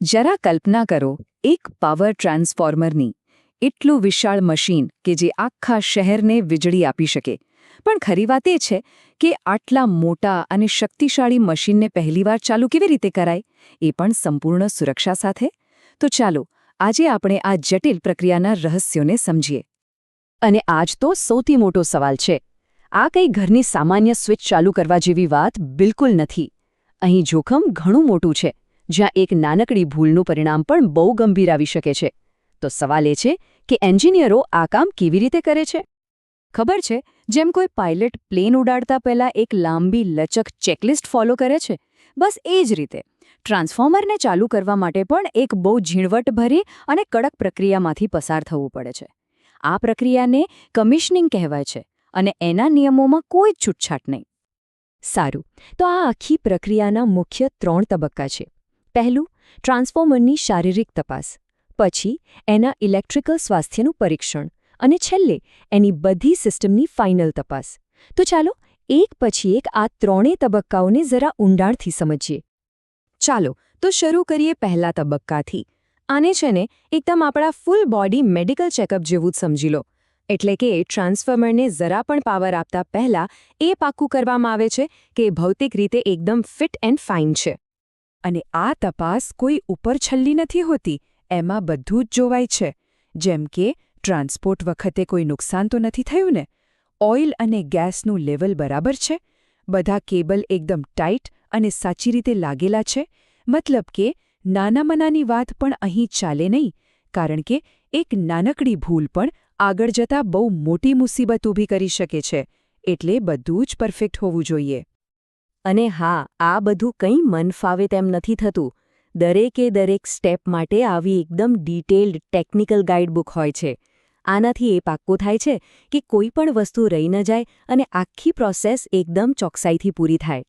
જરા કલ્પના કરો એક પાવર ટ્રાન્સફોર્મરની એટલું વિશાળ મશીન કે જે આખા શહેરને વીજળી આપી શકે પણ ખરી વાત એ છે કે આટલા મોટા અને શક્તિશાળી મશીનને પહેલીવાર ચાલુ કેવી રીતે કરાય એ પણ સંપૂર્ણ સુરક્ષા સાથે તો ચાલો આજે આપણે આ જટિલ પ્રક્રિયાના રહસ્યોને સમજીએ અને આજ તો સૌથી મોટો સવાલ છે આ કંઈ ઘરની સામાન્ય સ્વિચ ચાલુ કરવા જેવી વાત બિલકુલ નથી અહીં જોખમ ઘણું મોટું છે જ્યાં એક નાનકડી ભૂલનું પરિણામ પણ બહુ ગંભીર આવી શકે છે તો સવાલ એ છે કે એન્જિનિયરો આ કામ કેવી રીતે કરે છે ખબર છે જેમ કોઈ પાયલટ પ્લેન ઉડાડતા પહેલા એક લાંબી લચક ચેકલિસ્ટ ફોલો કરે છે બસ એ જ રીતે ટ્રાન્સફોર્મરને ચાલુ કરવા માટે પણ એક બહુ ઝીણવટભરી અને કડક પ્રક્રિયામાંથી પસાર થવું પડે છે આ પ્રક્રિયાને કમિશનિંગ કહેવાય છે અને એના નિયમોમાં કોઈ જ છૂટછાટ નહીં સારું તો આ આખી પ્રક્રિયાના મુખ્ય 3 તબક્કા છે પહેલું ટ્રાન્સફોર્મરની શારીરિક તપાસ પછી એના ઇલેક્ટ્રિકલ સ્વાસ્થ્યનું પરીક્ષણ અને છેલ્લે એની બધી સિસ્ટમની ફાઇનલ તપાસ તો ચાલો એક પછી એક આ ત્રણેય તબક્કાઓને જરા ઊંડાણથી સમજીએ ચાલો તો શરૂ કરીએ પહેલા તબક્કાથી આને છે ને એકદમ આપણા ફૂલ બોડી મેડિકલ ચેકઅપ જેવું જ સમજી લો એટલે કે ટ્રાન્સફોર્મરને જરા પણ પાવર આપતા પહેલા એ પાક્કું કરવામાં આવે છે કે ભૌતિક રીતે એકદમ ફિટ એન્ડ ફાઇન છે અને આ તપાસ કોઈ ઉપરછલ્લી નથી હોતી એમાં બધું જ જોવાય છે જેમ કે ટ્રાન્સપોર્ટ વખતે કોઈ નુકસાન તો નથી થયું ને ઓઇલ અને ગેસનું લેવલ બરાબર છે બધા કેબલ એકદમ ટાઇટ અને સાચી રીતે લાગેલા છે મતલબ કે નાનામનાની વાત પણ અહીં ચાલે નહીં કારણ કે એક નાનકડી ભૂલ પણ આગળ જતાં બહુ મોટી મુસીબત ઊભી કરી શકે છે એટલે બધું જ પરફેક્ટ હોવું જોઈએ અને હા આ બધું કંઈ મન ફાવે તેમ નથી થતું દરેકે દરેક સ્ટેપ માટે આવી એકદમ ડિટેલ્ડ ટેકનિકલ ગાઈડબુક હોય છે આનાથી એ પાક્કું થાય છે કે કોઈ પણ વસ્તુ રહી ન જાય અને આખી પ્રોસેસ એકદમ ચોકસાઈથી પૂરી થાય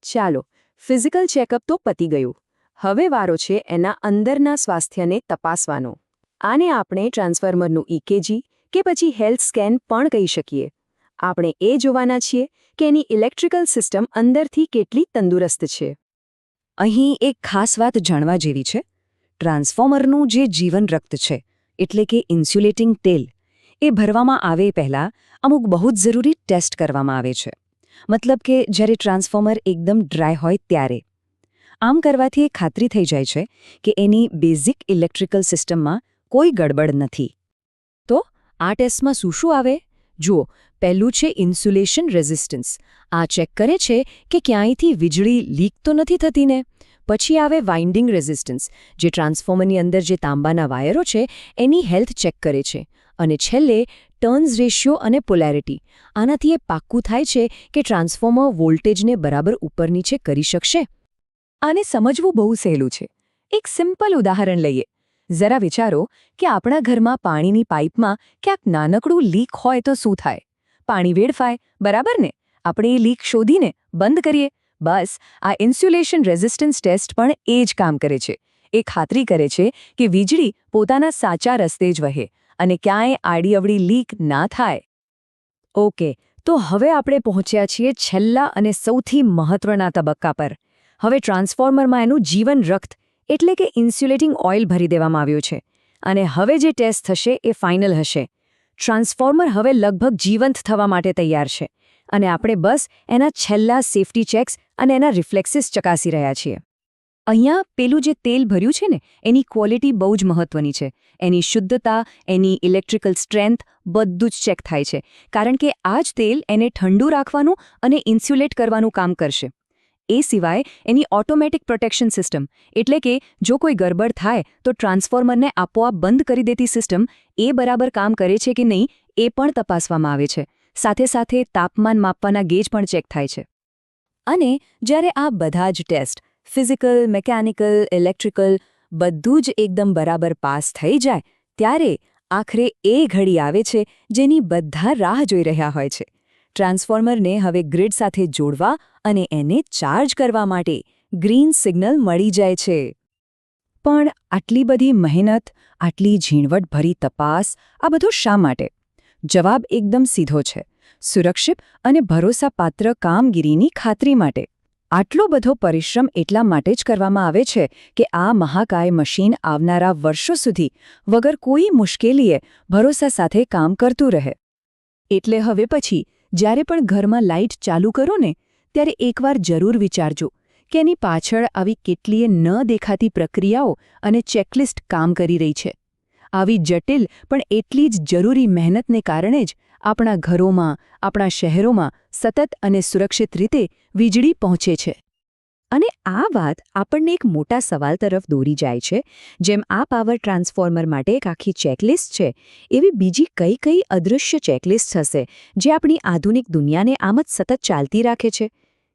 ચાલો ફિઝિકલ ચેકઅપ તો પતી ગયું હવે વારો છે એના અંદરના સ્વાસ્થ્યને તપાસવાનો આને આપણે ટ્રાન્સફોર્મરનું ઇકેજી કે પછી હેલ્થ સ્કેન પણ કહી શકીએ આપણે એ જોવાના છીએ કે એની ઇલેક્ટ્રિકલ સિસ્ટમ અંદરથી કેટલી તંદુરસ્ત છે અહીં એક ખાસ વાત જાણવા જેવી છે ટ્રાન્સફોર્મરનું જે જીવન રક્ત છે એટલે કે ઇન્સ્યુલેટિંગ તેલ એ ભરવામાં આવે પહેલાં અમુક બહુ જ જરૂરી ટેસ્ટ કરવામાં આવે છે મતલબ કે જ્યારે ટ્રાન્સફોર્મર એકદમ ડ્રાય હોય ત્યારે આમ કરવાથી એ ખાતરી થઈ જાય છે કે એની બેઝિક ઇલેક્ટ્રિકલ સિસ્ટમમાં કોઈ ગડબડ નથી તો આ ટેસ્ટમાં શું આવે જુઓ પહેલું છે ઇન્સ્યુલેશન રેઝિસ્ટન્સ આ ચેક કરે છે કે ક્યાંયથી વીજળી લીક તો નથી થતી ને પછી આવે વાઇન્ડિંગ રેઝિસ્ટન્સ જે ટ્રાન્સફોર્મરની અંદર જે તાંબાના વાયરો છે એની હેલ્થ ચેક કરે છે અને છેલ્લે ટર્ન્સ રેશિયો અને પોલેરિટી આનાથી એ પાક્કું થાય છે કે ટ્રાન્સફોર્મર વોલ્ટેજને બરાબર ઉપર નીચે કરી શકશે આને સમજવું બહુ સહેલું છે એક સિમ્પલ ઉદાહરણ લઈએ જરા વિચારો કે આપણા ઘરમાં પાણીની પાઇપમાં ક્યાંક નાનકડું લીક હોય તો શું થાય પાણી વેડફાય બરાબર ને આપણે એ લીક શોધીને બંધ કરીએ બસ આ ઇન્સ્યુલેશન રેઝિસ્ટન્સ ટેસ્ટ પણ એ જ કામ કરે છે એ ખાતરી કરે છે કે વીજળી પોતાના સાચા રસ્તે જ વહે અને ક્યાંય આડીઅવળી લીક ના થાય ઓકે તો હવે આપણે પહોંચ્યા છીએ છેલ્લા અને સૌથી મહત્વના તબક્કા પર હવે ટ્રાન્સફોર્મરમાં એનું જીવન રક્ત એટલે કે ઇન્સ્યુલેટિંગ ઓઇલ ભરી દેવામાં આવ્યું છે અને હવે જે ટેસ્ટ થશે એ ફાઇનલ હશે ટ્રાન્સફોર્મર હવે લગભગ જીવંત થવા માટે તૈયાર છે અને આપણે બસ એના છેલ્લા સેફ્ટી ચેક્સ અને એના રિફ્લેક્સિસ ચકાસી રહ્યા છીએ અહીંયા પેલું જે તેલ ભર્યું છે ને એની ક્વોલિટી બહુ જ મહત્વની છે એની શુદ્ધતા એની ઇલેક્ટ્રિકલ સ્ટ્રેન્થ બધું જ ચેક થાય છે કારણ કે આ જ તેલ એને ઠંડુ રાખવાનું અને ઇન્સ્યુલેટ કરવાનું કામ કરશે એ સિવાય એની ઓટોમેટિક પ્રોટેક્શન સિસ્ટમ એટલે કે જો કોઈ ગરબડ થાય તો ટ્રાન્સફોર્મરને આપોઆપ બંધ કરી દેતી સિસ્ટમ એ બરાબર કામ કરે છે કે નહીં એ પણ તપાસવામાં આવે છે સાથે સાથે તાપમાન માપવાના ગેજ પણ ચેક થાય છે અને જ્યારે આ બધા જ ટેસ્ટ ફિઝિકલ મિકેનિકલ ઇલેક્ટ્રિકલ બધું જ એકદમ બરાબર પાસ થઈ જાય ત્યારે આખરે એ ઘડી આવે છે જેની બધા રાહ જોઈ રહ્યા હોય છે ટ્રાન્સફોર્મરને હવે ગ્રીડ સાથે જોડવા અને એને ચાર્જ કરવા માટે ગ્રીન સિગ્નલ મળી જાય છે પણ આટલી બધી મહેનત આટલી ઝીણવટભરી તપાસ આ બધું શા માટે જવાબ એકદમ સીધો છે સુરક્ષિત અને ભરોસાપાત્ર કામગીરીની ખાતરી માટે આટલો બધો પરિશ્રમ એટલા માટે જ કરવામાં આવે છે કે આ મહાકાય મશીન આવનારા વર્ષો સુધી વગર કોઈ મુશ્કેલીએ ભરોસા સાથે કામ કરતું રહે. એટલે હવે પછી જ્યારે પણ ઘરમાં લાઇટ ચાલુ કરો ને ત્યારે એકવાર જરૂર વિચારજો કે એની પાછળ આવી કેટલીય ન દેખાતી પ્રક્રિયાઓ અને ચેકલિસ્ટ કામ કરી રહી છે. આવી જટિલ પણ એટલી જ જરૂરી મહેનતને કારણે જ આપણા ઘરોમાં, આપણા શહેરોમાં સતત અને સુરક્ષિત રીતે વીજળી પહોંચે છે. અને આ વાત આપણને એક મોટા સવાલ તરફ દોરી જાય છે. જેમ આ પાવર ટ્રાન્સફોર્મર માટે એક આખી ચેકલિસ્ટ છે, એવી બીજી કઈ કઈ અદૃશ્ય ચેકલિસ્ટ હશે જે આપણી આધુનિક દુનિયાને આમ જ સતત ચાલતી રાખે છે?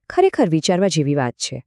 ખરેખર વિચારવા જેવી વાત છે.